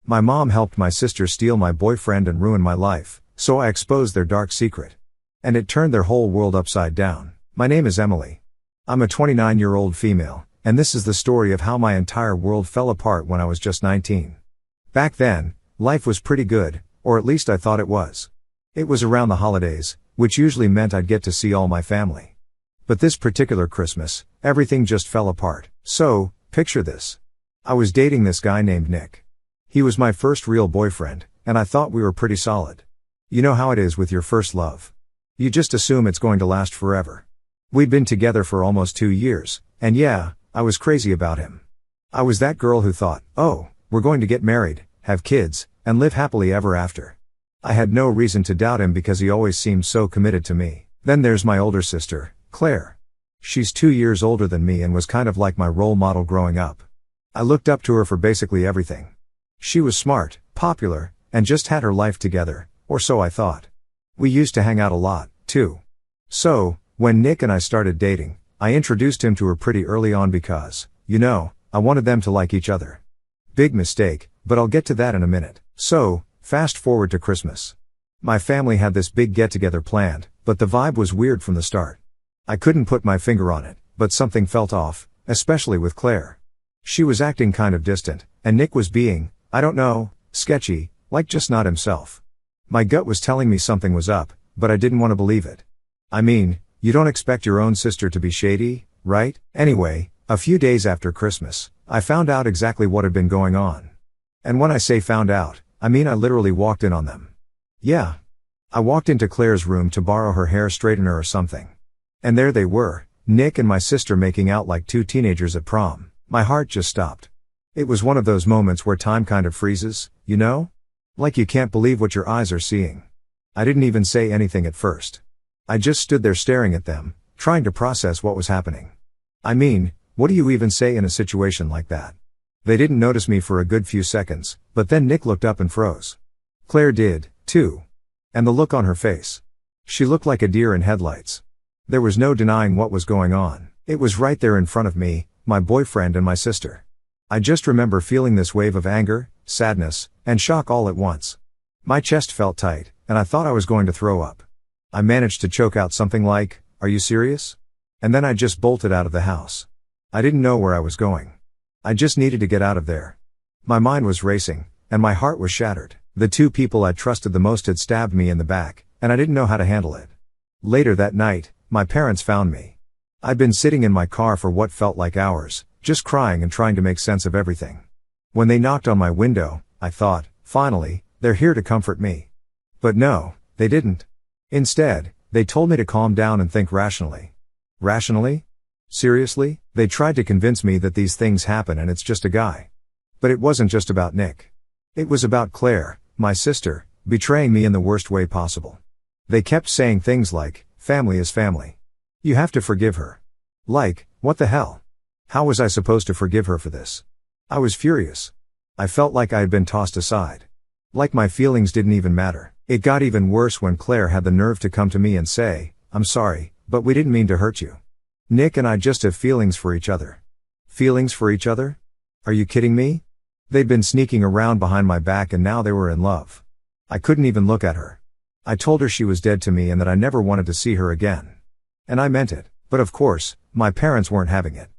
My mom helped my sister steal my boyfriend and ruin my life, so I exposed their dark secret. And it turned their whole world upside down. My name is Emily. I'm a 29-year-old female, and this is the story of how my entire world fell apart when I was just 19. Back then, life was pretty good, or at least I thought it was. It was around the holidays, which usually meant I'd get to see all my family. But this particular Christmas, everything just fell apart. So, picture this. I was dating this guy named Nick. He was my first real boyfriend, and I thought we were pretty solid. You know how it is with your first love. You just assume it's going to last forever. We'd been together for almost 2 years, and yeah, I was crazy about him. I was that girl who thought, oh, we're going to get married, have kids, and live happily ever after. I had no reason to doubt him because he always seemed so committed to me. Then there's my older sister, Claire. She's 2 years older than me and was kind of like my role model growing up. I looked up to her for basically everything. She was smart, popular, and just had her life together, or so I thought. We used to hang out a lot, too. So, when Nick and I started dating, I introduced him to her pretty early on because, I wanted them to like each other. Big mistake, but I'll get to that in a minute. So, fast forward to Christmas. My family had this big get-together planned, but the vibe was weird from the start. I couldn't put my finger on it, but something felt off, especially with Claire. She was acting kind of distant, and Nick was being, sketchy, like just not himself. My gut was telling me something was up, but I didn't want to believe it. I mean, you don't expect your own sister to be shady, right? Anyway, a few days after Christmas, I found out exactly what had been going on. And when I say found out, I mean I literally walked in on them. Yeah. I walked into Claire's room to borrow her hair straightener or something. And there they were, Nick and my sister making out like two teenagers at prom. My heart just stopped. It was one of those moments where time kind of freezes, Like you can't believe what your eyes are seeing. I didn't even say anything at first. I just stood there staring at them, trying to process what was happening. I mean, what do you even say in a situation like that? They didn't notice me for a good few seconds, but then Nick looked up and froze. Claire did, too. And the look on her face. She looked like a deer in headlights. There was no denying what was going on. It was right there in front of me, my boyfriend and my sister. I just remember feeling this wave of anger, sadness, and shock all at once. My chest felt tight, and I thought I was going to throw up. I managed to choke out something like, "Are you serious?" And then I just bolted out of the house. I didn't know where I was going. I just needed to get out of there. My mind was racing, and my heart was shattered. The two people I trusted the most had stabbed me in the back, and I didn't know how to handle it. Later that night, my parents found me. I'd been sitting in my car for what felt like hours, just crying and trying to make sense of everything. When they knocked on my window, I thought, finally, they're here to comfort me. But no, they didn't. Instead, they told me to calm down and think rationally. Rationally? Seriously? They tried to convince me that these things happen and it's just a guy. But it wasn't just about Nick. It was about Claire, my sister, betraying me in the worst way possible. They kept saying things like, family is family. You have to forgive her. Like, what the hell? How was I supposed to forgive her for this? I was furious. I felt like I had been tossed aside. Like my feelings didn't even matter. It got even worse when Claire had the nerve to come to me and say, "I'm sorry, but we didn't mean to hurt you. Nick and I just have feelings for each other." Feelings for each other? Are you kidding me? They'd been sneaking around behind my back and now they were in love. I couldn't even look at her. I told her she was dead to me and that I never wanted to see her again. And I meant it. But of course, my parents weren't having it.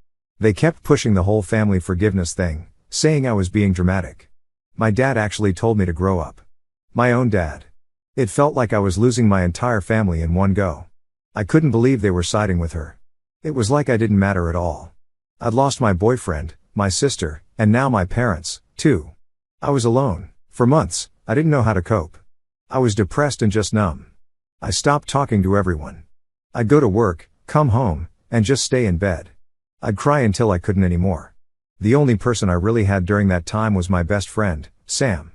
They kept pushing the whole family forgiveness thing, saying I was being dramatic. My dad actually told me to grow up. My own dad. It felt like I was losing my entire family in one go. I couldn't believe they were siding with her. It was like I didn't matter at all. I'd lost my boyfriend, my sister, and now my parents, too. I was alone. For months, I didn't know how to cope. I was depressed and just numb. I stopped talking to everyone. I'd go to work, come home, and just stay in bed. I'd cry until I couldn't anymore. The only person I really had during that time was my best friend, Sam.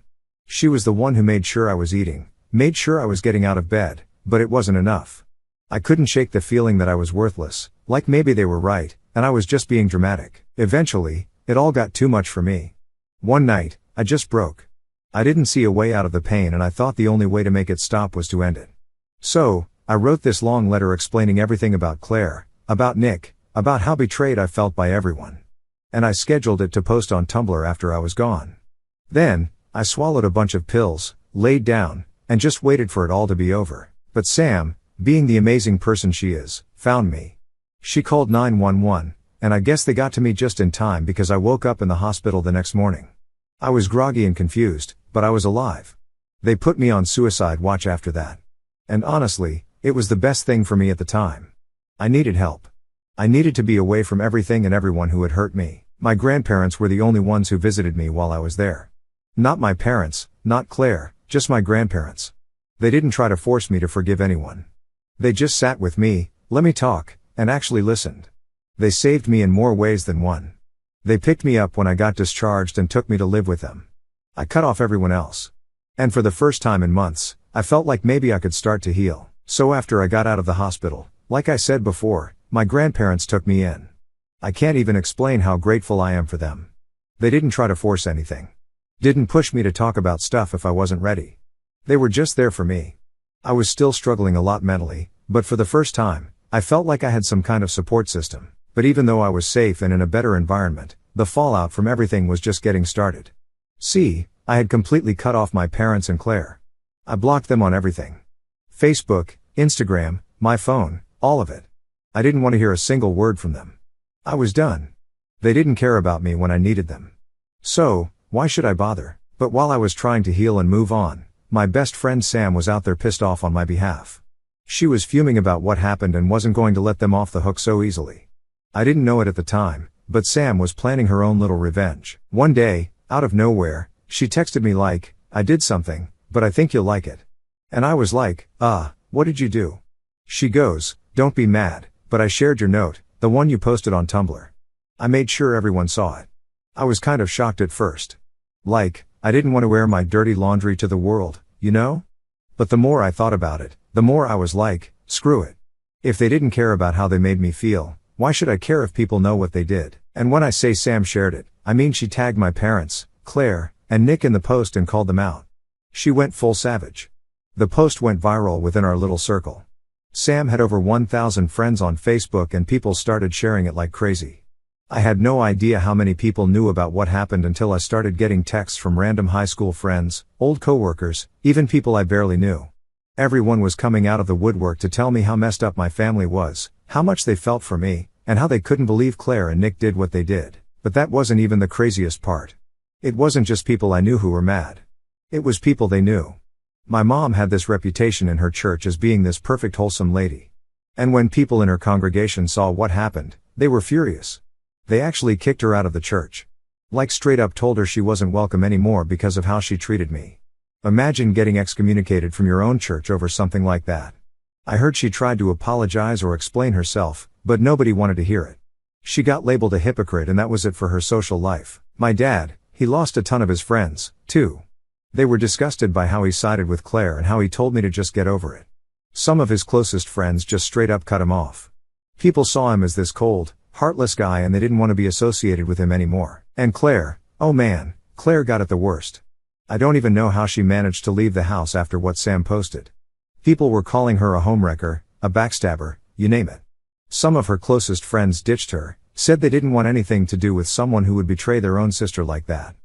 She was the one who made sure I was eating, made sure I was getting out of bed, but it wasn't enough. I couldn't shake the feeling that I was worthless, like maybe they were right, and I was just being dramatic. Eventually, it all got too much for me. One night, I just broke. I didn't see a way out of the pain and I thought the only way to make it stop was to end it. So, I wrote this long letter explaining everything about Claire, about Nick, about how betrayed I felt by everyone. And I scheduled it to post on Tumblr after I was gone. Then, I swallowed a bunch of pills, laid down, and just waited for it all to be over. But Sam, being the amazing person she is, found me. She called 911, and I guess they got to me just in time because I woke up in the hospital the next morning. I was groggy and confused, but I was alive. They put me on suicide watch after that. And honestly, it was the best thing for me at the time. I needed help. I needed to be away from everything and everyone who had hurt me. My grandparents were the only ones who visited me while I was there. Not my parents, not Claire, just my grandparents. They didn't try to force me to forgive anyone. They just sat with me, let me talk, and actually listened. They saved me in more ways than one. They picked me up when I got discharged and took me to live with them. I cut off everyone else. And for the first time in months, I felt like maybe I could start to heal. So after I got out of the hospital, like I said before, my grandparents took me in. I can't even explain how grateful I am for them. They didn't try to force anything. Didn't push me to talk about stuff if I wasn't ready. They were just there for me. I was still struggling a lot mentally, but for the first time, I felt like I had some kind of support system. But even though I was safe and in a better environment, the fallout from everything was just getting started. See, I had completely cut off my parents and Claire. I blocked them on everything. Facebook, Instagram, my phone, all of it. I didn't want to hear a single word from them. I was done. They didn't care about me when I needed them. So, why should I bother? But while I was trying to heal and move on, my best friend Sam was out there pissed off on my behalf. She was fuming about what happened and wasn't going to let them off the hook so easily. I didn't know it at the time, but Sam was planning her own little revenge. One day, out of nowhere, she texted me like, I did something, but I think you'll like it. And I was like, what did you do? She goes, don't be mad, but I shared your note, the one you posted on Tumblr. I made sure everyone saw it. I was kind of shocked at first. Like, I didn't want to wear my dirty laundry to the world, you know? But the more I thought about it, the more I was like, screw it. If they didn't care about how they made me feel, why should I care if people know what they did? And when I say Sam shared it, I mean she tagged my parents, Claire, and Nick in the post and called them out. She went full savage. The post went viral within our little circle. Sam had over 1,000 friends on Facebook and people started sharing it like crazy. I had no idea how many people knew about what happened until I started getting texts from random high school friends, old coworkers, even people I barely knew. Everyone was coming out of the woodwork to tell me how messed up my family was, how much they felt for me, and how they couldn't believe Claire and Nick did what they did. But that wasn't even the craziest part. It wasn't just people I knew who were mad. It was people they knew. My mom had this reputation in her church as being this perfect wholesome lady. And when people in her congregation saw what happened, they were furious. They actually kicked her out of the church. Like straight up told her she wasn't welcome anymore because of how she treated me. Imagine getting excommunicated from your own church over something like that. I heard she tried to apologize or explain herself, but nobody wanted to hear it. She got labeled a hypocrite and that was it for her social life. My dad, he lost a ton of his friends, too. They were disgusted by how he sided with Claire and how he told me to just get over it. Some of his closest friends just straight up cut him off. People saw him as this cold, heartless guy and they didn't want to be associated with him anymore. And Claire, oh man, Claire got it the worst. I don't even know how she managed to leave the house after what Sam posted. People were calling her a homewrecker, a backstabber, you name it. Some of her closest friends ditched her, said they didn't want anything to do with someone who would betray their own sister like that.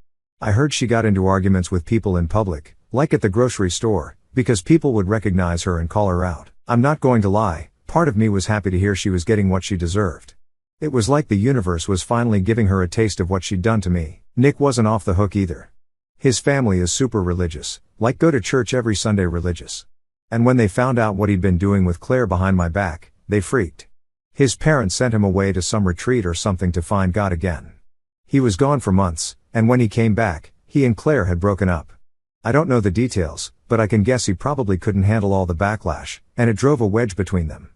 I heard she got into arguments with people in public, like at the grocery store, because people would recognize her and call her out. I'm not going to lie, part of me was happy to hear she was getting what she deserved. It was like the universe was finally giving her a taste of what she'd done to me. Nick wasn't off the hook either. His family is super religious, like go to church every Sunday religious. And when they found out what he'd been doing with Claire behind my back, they freaked. His parents sent him away to some retreat or something to find God again. He was gone for months, and when he came back, he and Claire had broken up. I don't know the details, but I can guess he probably couldn't handle all the backlash, and it drove a wedge between them.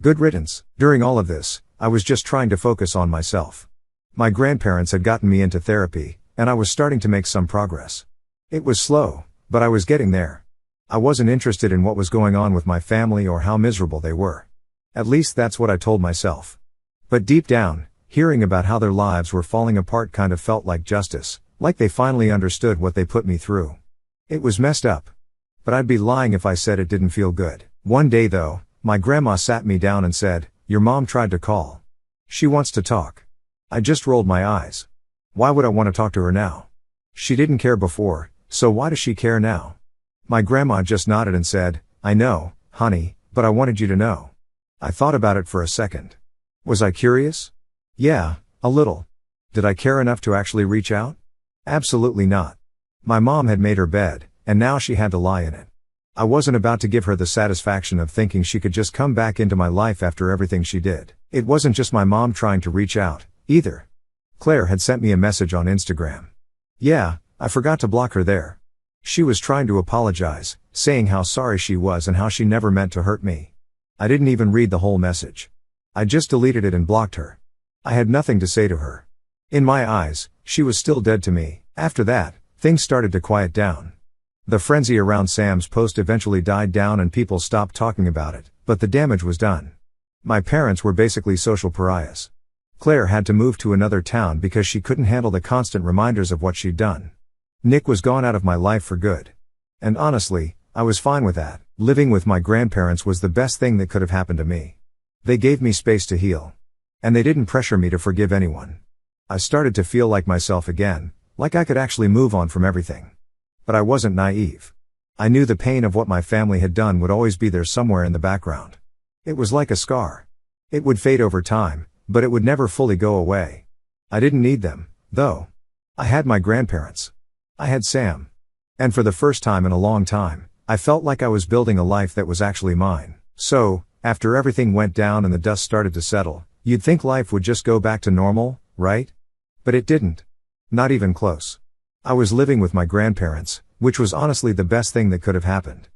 Good riddance. During all of this, I was just trying to focus on myself. My grandparents had gotten me into therapy, and I was starting to make some progress. It was slow, but I was getting there. I wasn't interested in what was going on with my family or how miserable they were. At least that's what I told myself. But deep down, hearing about how their lives were falling apart kind of felt like justice, like they finally understood what they put me through. It was messed up. But I'd be lying if I said it didn't feel good. One day though, my grandma sat me down and said, "Your mom tried to call. She wants to talk." I just rolled my eyes. Why would I want to talk to her now? She didn't care before, so why does she care now? My grandma just nodded and said, I know, honey, but I wanted you to know. I thought about it for a second. Was I curious? Yeah, a little. Did I care enough to actually reach out? Absolutely not. My mom had made her bed, and now she had to lie in it. I wasn't about to give her the satisfaction of thinking she could just come back into my life after everything she did. It wasn't just my mom trying to reach out, either. Claire had sent me a message on Instagram. Yeah, I forgot to block her there. She was trying to apologize, saying how sorry she was and how she never meant to hurt me. I didn't even read the whole message. I just deleted it and blocked her. I had nothing to say to her. In my eyes, she was still dead to me. After that, things started to quiet down. The frenzy around Sam's post eventually died down and people stopped talking about it, but the damage was done. My parents were basically social pariahs. Claire had to move to another town because she couldn't handle the constant reminders of what she'd done. Nick was gone out of my life for good. And honestly, I was fine with that. Living with my grandparents was the best thing that could have happened to me. They gave me space to heal. And they didn't pressure me to forgive anyone. I started to feel like myself again, like I could actually move on from everything. But I wasn't naive. I knew the pain of what my family had done would always be there somewhere in the background. It was like a scar. It would fade over time, but it would never fully go away. I didn't need them, though. I had my grandparents. I had Sam. And for the first time in a long time, I felt like I was building a life that was actually mine. So, after everything went down and the dust started to settle, you'd think life would just go back to normal, right? But it didn't. Not even close. I was living with my grandparents, which was honestly the best thing that could have happened.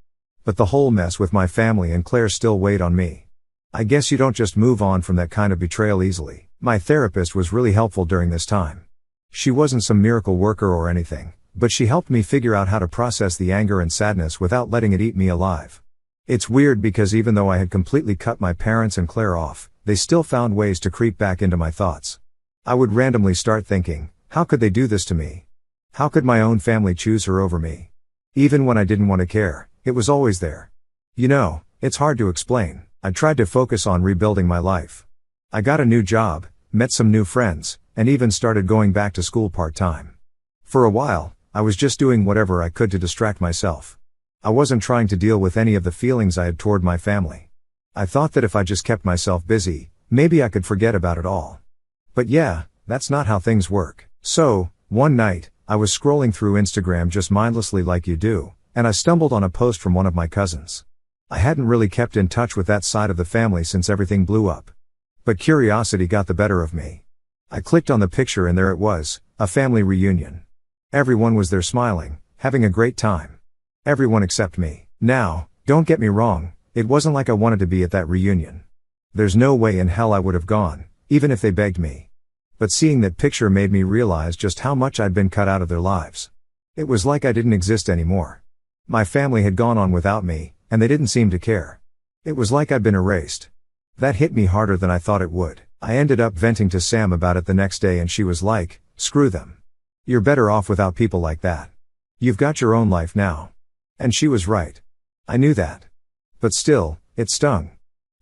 But the whole mess with my family and Claire still weighed on me. I guess you don't just move on from that kind of betrayal easily. My therapist was really helpful during this time. She wasn't some miracle worker or anything, but she helped me figure out how to process the anger and sadness without letting it eat me alive. It's weird because even though I had completely cut my parents and Claire off, they still found ways to creep back into my thoughts. I would randomly start thinking, how could they do this to me? How could my own family choose her over me? Even when I didn't want to care, it was always there. You know, it's hard to explain. I tried to focus on rebuilding my life. I got a new job, met some new friends, and even started going back to school part-time. For a while, I was just doing whatever I could to distract myself. I wasn't trying to deal with any of the feelings I had toward my family. I thought that if I just kept myself busy, maybe I could forget about it all. But yeah, that's not how things work. So, one night, I was scrolling through Instagram just mindlessly like you do, and I stumbled on a post from one of my cousins. I hadn't really kept in touch with that side of the family since everything blew up. But curiosity got the better of me. I clicked on the picture and there it was, a family reunion. Everyone was there smiling, having a great time. Everyone except me. Now, don't get me wrong, it wasn't like I wanted to be at that reunion. There's no way in hell I would have gone, even if they begged me. But seeing that picture made me realize just how much I'd been cut out of their lives. It was like I didn't exist anymore. My family had gone on without me, and they didn't seem to care. It was like I'd been erased. That hit me harder than I thought it would. I ended up venting to Sam about it the next day and she was like, screw them. You're better off without people like that. You've got your own life now. And she was right. I knew that. But still, it stung.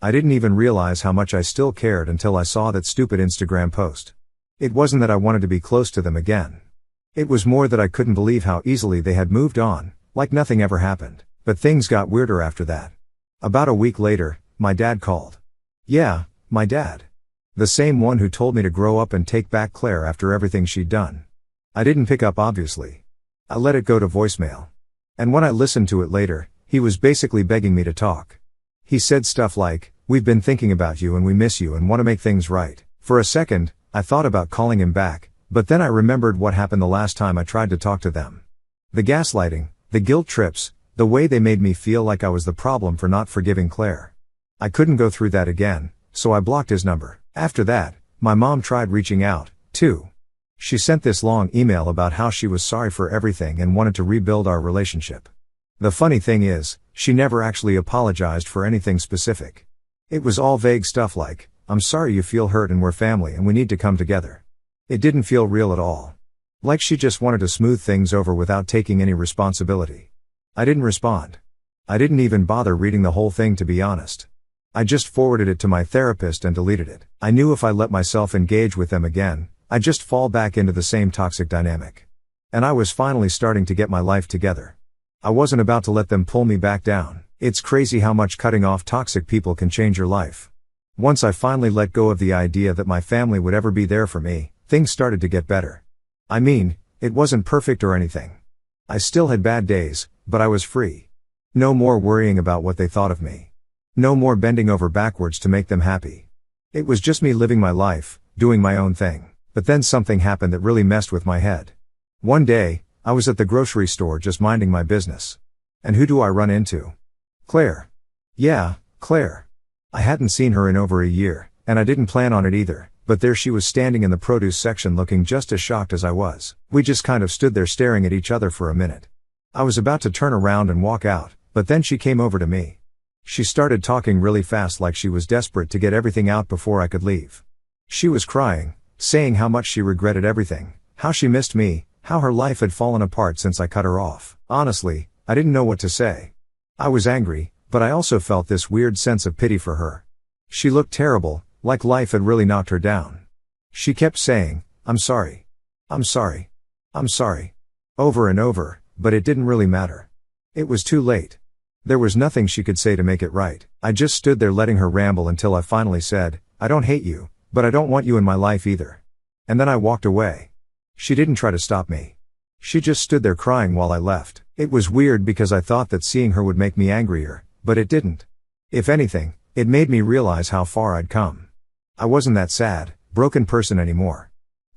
I didn't even realize how much I still cared until I saw that stupid Instagram post. It wasn't that I wanted to be close to them again. It was more that I couldn't believe how easily they had moved on, like nothing ever happened. But things got weirder after that. About a week later, my dad called. Yeah, my dad. The same one who told me to grow up and take back Claire after everything she'd done. I didn't pick up obviously. I let it go to voicemail. And when I listened to it later, he was basically begging me to talk. He said stuff like, we've been thinking about you and we miss you and want to make things right. For a second, I thought about calling him back, but then I remembered what happened the last time I tried to talk to them. The gaslighting, the guilt trips, the way they made me feel like I was the problem for not forgiving Claire. I couldn't go through that again, so I blocked his number. After that, my mom tried reaching out, too. She sent this long email about how she was sorry for everything and wanted to rebuild our relationship. The funny thing is, she never actually apologized for anything specific. It was all vague stuff like, I'm sorry you feel hurt and we're family and we need to come together. It didn't feel real at all. Like she just wanted to smooth things over without taking any responsibility. I didn't respond. I didn't even bother reading the whole thing to be honest. I just forwarded it to my therapist and deleted it. I knew if I let myself engage with them again, I'd just fall back into the same toxic dynamic. And I was finally starting to get my life together. I wasn't about to let them pull me back down. It's crazy how much cutting off toxic people can change your life. Once I finally let go of the idea that my family would ever be there for me, things started to get better. I mean, it wasn't perfect or anything. I still had bad days, but I was free. No more worrying about what they thought of me. No more bending over backwards to make them happy. It was just me living my life, doing my own thing. But then something happened that really messed with my head. One day, I was at the grocery store just minding my business. And who do I run into? Claire. Yeah, Claire. I hadn't seen her in over a year, and I didn't plan on it either, but there she was standing in the produce section looking just as shocked as I was. We just kind of stood there staring at each other for a minute. I was about to turn around and walk out, but then she came over to me. She started talking really fast like she was desperate to get everything out before I could leave. She was crying, saying how much she regretted everything, how she missed me, how her life had fallen apart since I cut her off. Honestly, I didn't know what to say. I was angry, but I also felt this weird sense of pity for her. She looked terrible, like life had really knocked her down. She kept saying, "I'm sorry. I'm sorry. I'm sorry." Over and over, but it didn't really matter. It was too late. There was nothing she could say to make it right. I just stood there letting her ramble until I finally said, "I don't hate you, but I don't want you in my life either." And then I walked away. She didn't try to stop me. She just stood there crying while I left. It was weird because I thought that seeing her would make me angrier, but it didn't. If anything, it made me realize how far I'd come. I wasn't that sad, broken person anymore.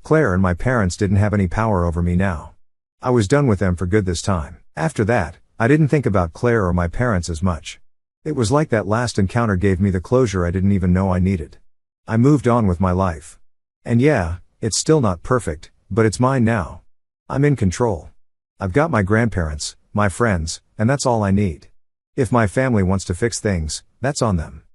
Claire and my parents didn't have any power over me now. I was done with them for good this time. After that, I didn't think about Claire or my parents as much. It was like that last encounter gave me the closure I didn't even know I needed. I moved on with my life. And yeah, it's still not perfect, but it's mine now. I'm in control. I've got my grandparents, my friends, and that's all I need. If my family wants to fix things, that's on them.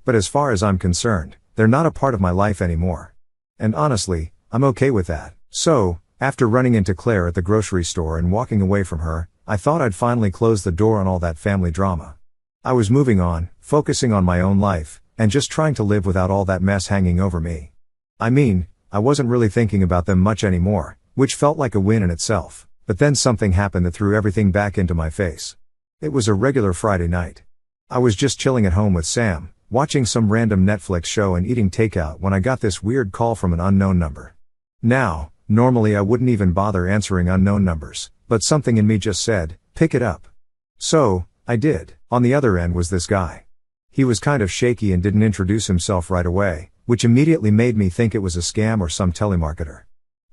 But as far as I'm concerned, they're not a part of my life anymore. And honestly, I'm okay with that. So, after running into Claire at the grocery store and walking away from her, I thought I'd finally close the door on all that family drama. I was moving on, focusing on my own life, and just trying to live without all that mess hanging over me. I mean, I wasn't really thinking about them much anymore, which felt like a win in itself. But then something happened that threw everything back into my face. It was a regular Friday night. I was just chilling at home with Sam, watching some random Netflix show and eating takeout when I got this weird call from an unknown number. Now, normally I wouldn't even bother answering unknown numbers, but something in me just said, pick it up. So, I did. On the other end was this guy. He was kind of shaky and didn't introduce himself right away, which immediately made me think it was a scam or some telemarketer.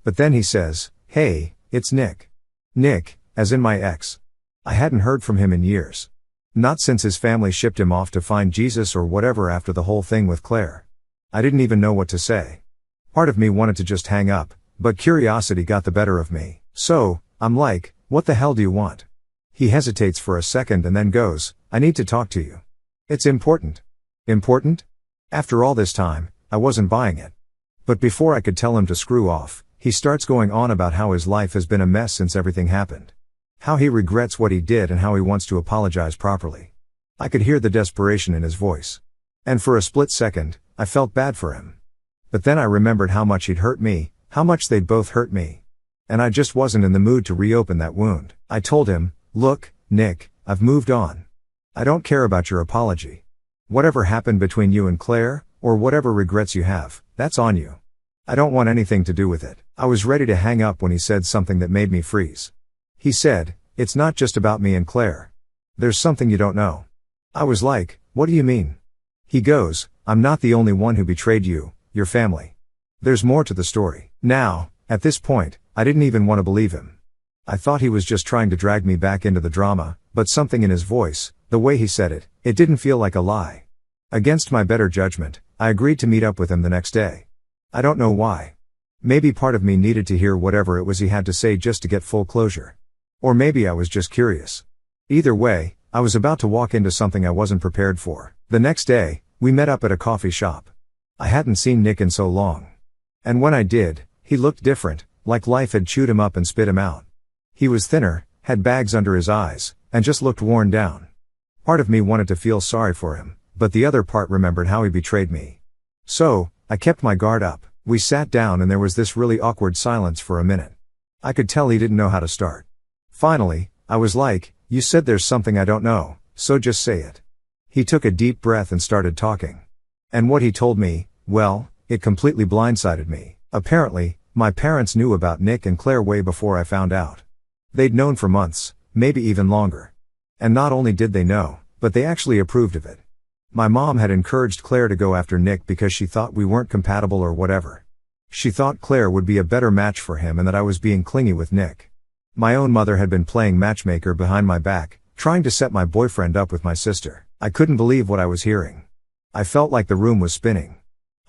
But then he says, "Hey, it's Nick." Nick, as in my ex. I hadn't heard from him in years. Not since his family shipped him off to find Jesus or whatever after the whole thing with Claire. I didn't even know what to say. Part of me wanted to just hang up, but curiosity got the better of me. So, I'm like, "What the hell do you want?" He hesitates for a second and then goes, "I need to talk to you. It's important." Important? After all this time, I wasn't buying it. But before I could tell him to screw off, he starts going on about how his life has been a mess since everything happened. How he regrets what he did and how he wants to apologize properly. I could hear the desperation in his voice. And for a split second, I felt bad for him. But then I remembered how much he'd hurt me, how much they'd both hurt me. And I just wasn't in the mood to reopen that wound. I told him, "Look, Nick, I've moved on. I don't care about your apology. Whatever happened between you and Claire, or whatever regrets you have, that's on you. I don't want anything to do with it." I was ready to hang up when he said something that made me freeze. He said, "It's not just about me and Claire. There's something you don't know." I was like, "What do you mean?" He goes, "I'm not the only one who betrayed you, your family. There's more to the story." Now, at this point, I didn't even want to believe him. I thought he was just trying to drag me back into the drama, but something in his voice, the way he said it, it didn't feel like a lie. Against my better judgment, I agreed to meet up with him the next day. I don't know why. Maybe part of me needed to hear whatever it was he had to say just to get full closure. Or maybe I was just curious. Either way, I was about to walk into something I wasn't prepared for. The next day, we met up at a coffee shop. I hadn't seen Nick in so long. And when I did, he looked different, like life had chewed him up and spit him out. He was thinner, had bags under his eyes, and just looked worn down. Part of me wanted to feel sorry for him, but the other part remembered how he betrayed me. So, I kept my guard up. We sat down and there was this really awkward silence for a minute. I could tell he didn't know how to start. Finally, I was like, "You said there's something I don't know, so just say it." He took a deep breath and started talking. And what he told me, well, it completely blindsided me. Apparently, my parents knew about Nick and Claire way before I found out. They'd known for months, maybe even longer. And not only did they know, but they actually approved of it. My mom had encouraged Claire to go after Nick because she thought we weren't compatible or whatever. She thought Claire would be a better match for him and that I was being clingy with Nick. My own mother had been playing matchmaker behind my back, trying to set my boyfriend up with my sister. I couldn't believe what I was hearing. I felt like the room was spinning.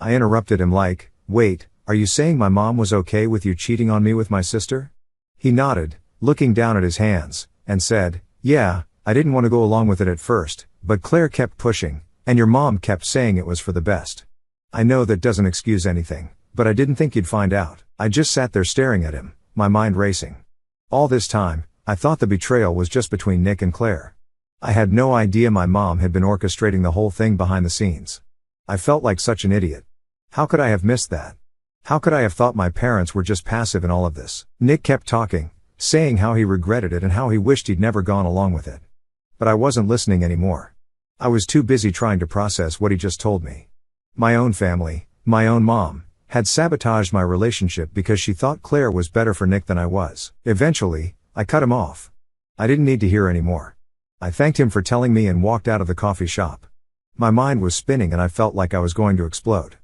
I interrupted him like, "Wait, are you saying my mom was okay with you cheating on me with my sister?" He nodded, looking down at his hands, and said, "Yeah, I didn't want to go along with it at first, but Claire kept pushing, and your mom kept saying it was for the best. I know that doesn't excuse anything, but I didn't think you'd find out." I just sat there staring at him, my mind racing. All this time, I thought the betrayal was just between Nick and Claire. I had no idea my mom had been orchestrating the whole thing behind the scenes. I felt like such an idiot. How could I have missed that? How could I have thought my parents were just passive in all of this? Nick kept talking, saying how he regretted it and how he wished he'd never gone along with it. But I wasn't listening anymore. I was too busy trying to process what he just told me. My own family, my own mom, had sabotaged my relationship because she thought Claire was better for Nick than I was. Eventually, I cut him off. I didn't need to hear anymore. I thanked him for telling me and walked out of the coffee shop. My mind was spinning and I felt like I was going to explode.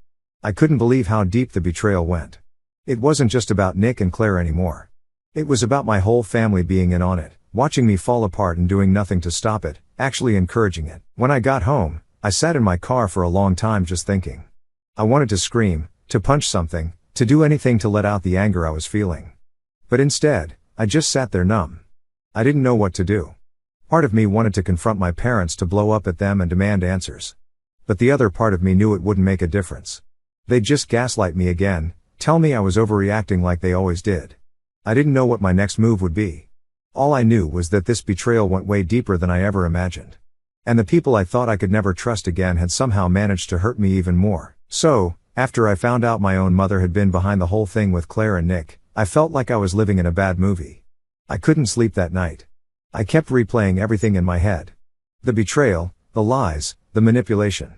I couldn't believe how deep the betrayal went. It wasn't just about Nick and Claire anymore. It was about my whole family being in on it, watching me fall apart and doing nothing to stop it, actually encouraging it. When I got home, I sat in my car for a long time just thinking. I wanted to scream, to punch something, to do anything to let out the anger I was feeling. But instead, I just sat there numb. I didn't know what to do. Part of me wanted to confront my parents to blow up at them and demand answers. But the other part of me knew it wouldn't make a difference. They'd just gaslight me again, tell me I was overreacting like they always did. I didn't know what my next move would be. All I knew was that this betrayal went way deeper than I ever imagined. And the people I thought I could never trust again had somehow managed to hurt me even more. So, after I found out my own mother had been behind the whole thing with Claire and Nick, I felt like I was living in a bad movie. I couldn't sleep that night. I kept replaying everything in my head. The betrayal, the lies, the manipulation.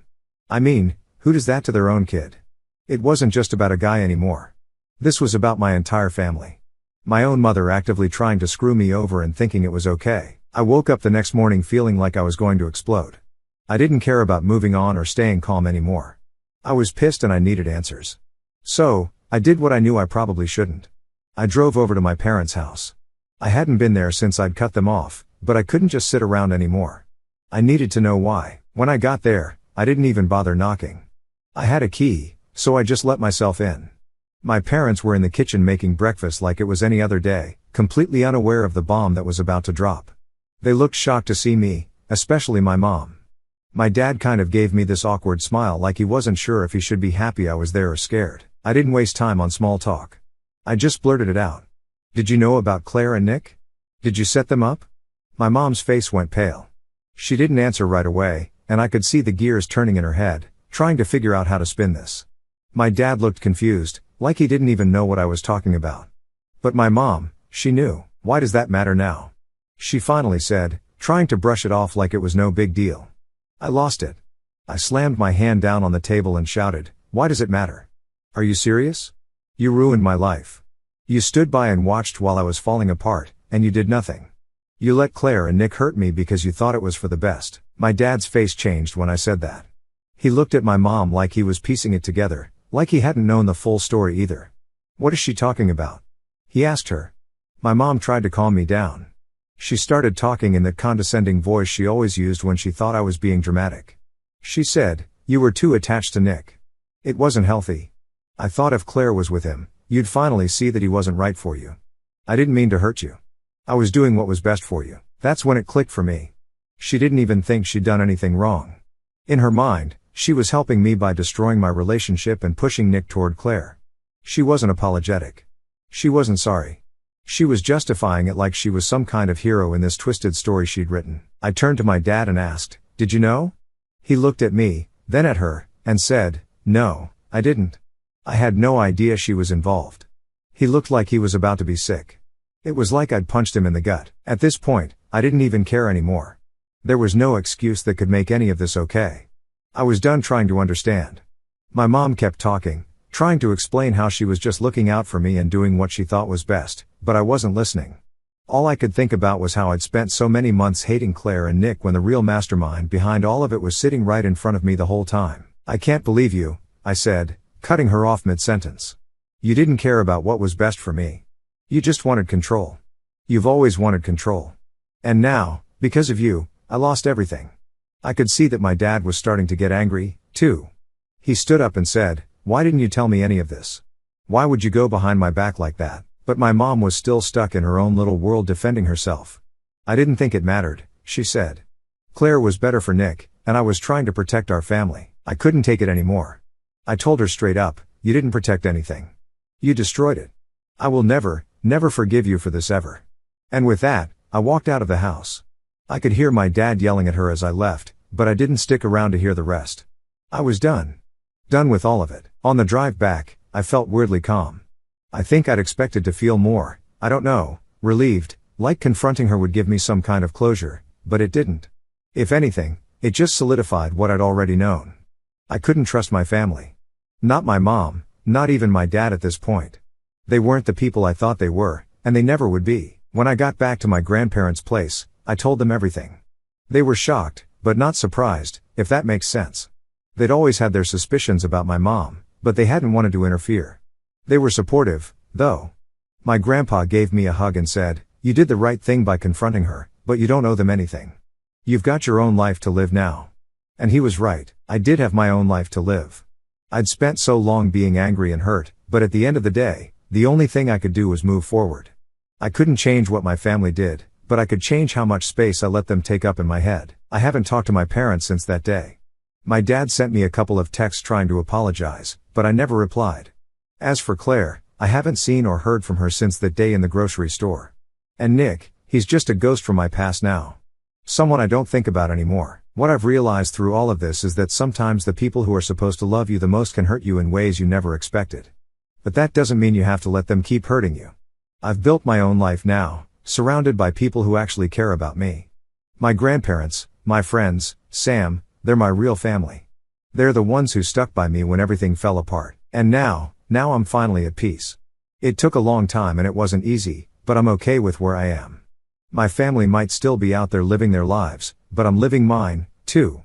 I mean, who does that to their own kid? It wasn't just about a guy anymore. This was about my entire family. My own mother actively trying to screw me over and thinking it was okay. I woke up the next morning feeling like I was going to explode. I didn't care about moving on or staying calm anymore. I was pissed and I needed answers. So, I did what I knew I probably shouldn't. I drove over to my parents' house. I hadn't been there since I'd cut them off, but I couldn't just sit around anymore. I needed to know why. When I got there, I didn't even bother knocking. I had a key, so I just let myself in. My parents were in the kitchen making breakfast like it was any other day, completely unaware of the bomb that was about to drop. They looked shocked to see me, especially my mom. My dad kind of gave me this awkward smile like he wasn't sure if he should be happy I was there or scared. I didn't waste time on small talk. I just blurted it out. "Did you know about Claire and Nick? Did you set them up?" My mom's face went pale. She didn't answer right away, and I could see the gears turning in her head, trying to figure out how to spin this. My dad looked confused, like he didn't even know what I was talking about. But my mom, she knew. "Why does that matter now?" she finally said, trying to brush it off like it was no big deal. I lost it. I slammed my hand down on the table and shouted, "Why does it matter? Are you serious? You ruined my life. You stood by and watched while I was falling apart, and you did nothing. You let Claire and Nick hurt me because you thought it was for the best." My dad's face changed when I said that. He looked at my mom like he was piecing it together, like he hadn't known the full story either. "What is she talking about?" he asked her. My mom tried to calm me down. She started talking in that condescending voice she always used when she thought I was being dramatic. She said, "You were too attached to Nick. It wasn't healthy. I thought if Claire was with him, you'd finally see that he wasn't right for you. I didn't mean to hurt you. I was doing what was best for you." That's when it clicked for me. She didn't even think she'd done anything wrong. In her mind, she was helping me by destroying my relationship and pushing Nick toward Claire. She wasn't apologetic. She wasn't sorry. She was justifying it like she was some kind of hero in this twisted story she'd written. I turned to my dad and asked, "Did you know?" He looked at me, then at her, and said, "No, I didn't. I had no idea she was involved." He looked like he was about to be sick. It was like I'd punched him in the gut. At this point, I didn't even care anymore. There was no excuse that could make any of this okay. I was done trying to understand. My mom kept talking, trying to explain how she was just looking out for me and doing what she thought was best, but I wasn't listening. All I could think about was how I'd spent so many months hating Claire and Nick when the real mastermind behind all of it was sitting right in front of me the whole time. "I can't believe you," I said, cutting her off mid-sentence. "You didn't care about what was best for me. You just wanted control. You've always wanted control. And now, because of you, I lost everything." I could see that my dad was starting to get angry, too. He stood up and said, "Why didn't you tell me any of this? Why would you go behind my back like that?" But my mom was still stuck in her own little world defending herself. "I didn't think it mattered," she said. "Claire was better for Nick, and I was trying to protect our family. I couldn't take it anymore." I told her straight up, "You didn't protect anything. You destroyed it. I will never, never forgive you for this ever." And with that, I walked out of the house. I could hear my dad yelling at her as I left, but I didn't stick around to hear the rest. I was done. Done with all of it. On the drive back, I felt weirdly calm. I think I'd expected to feel more, I don't know, relieved, like confronting her would give me some kind of closure, but it didn't. If anything, it just solidified what I'd already known. I couldn't trust my family. Not my mom, not even my dad at this point. They weren't the people I thought they were, and they never would be. When I got back to my grandparents' place, I told them everything. They were shocked, but not surprised, if that makes sense. They'd always had their suspicions about my mom, but they hadn't wanted to interfere. They were supportive, though. My grandpa gave me a hug and said, "You did the right thing by confronting her, but you don't owe them anything. You've got your own life to live now." And he was right, I did have my own life to live. I'd spent so long being angry and hurt, but at the end of the day, the only thing I could do was move forward. I couldn't change what my family did, but I could change how much space I let them take up in my head. I haven't talked to my parents since that day. My dad sent me a couple of texts trying to apologize, but I never replied. As for Claire, I haven't seen or heard from her since that day in the grocery store. And Nick, he's just a ghost from my past now. Someone I don't think about anymore. What I've realized through all of this is that sometimes the people who are supposed to love you the most can hurt you in ways you never expected. But that doesn't mean you have to let them keep hurting you. I've built my own life now, surrounded by people who actually care about me. My grandparents, my friends, Sam, they're my real family. They're the ones who stuck by me when everything fell apart. And now I'm finally at peace. It took a long time and it wasn't easy, but I'm okay with where I am. My family might still be out there living their lives, but I'm living mine, too.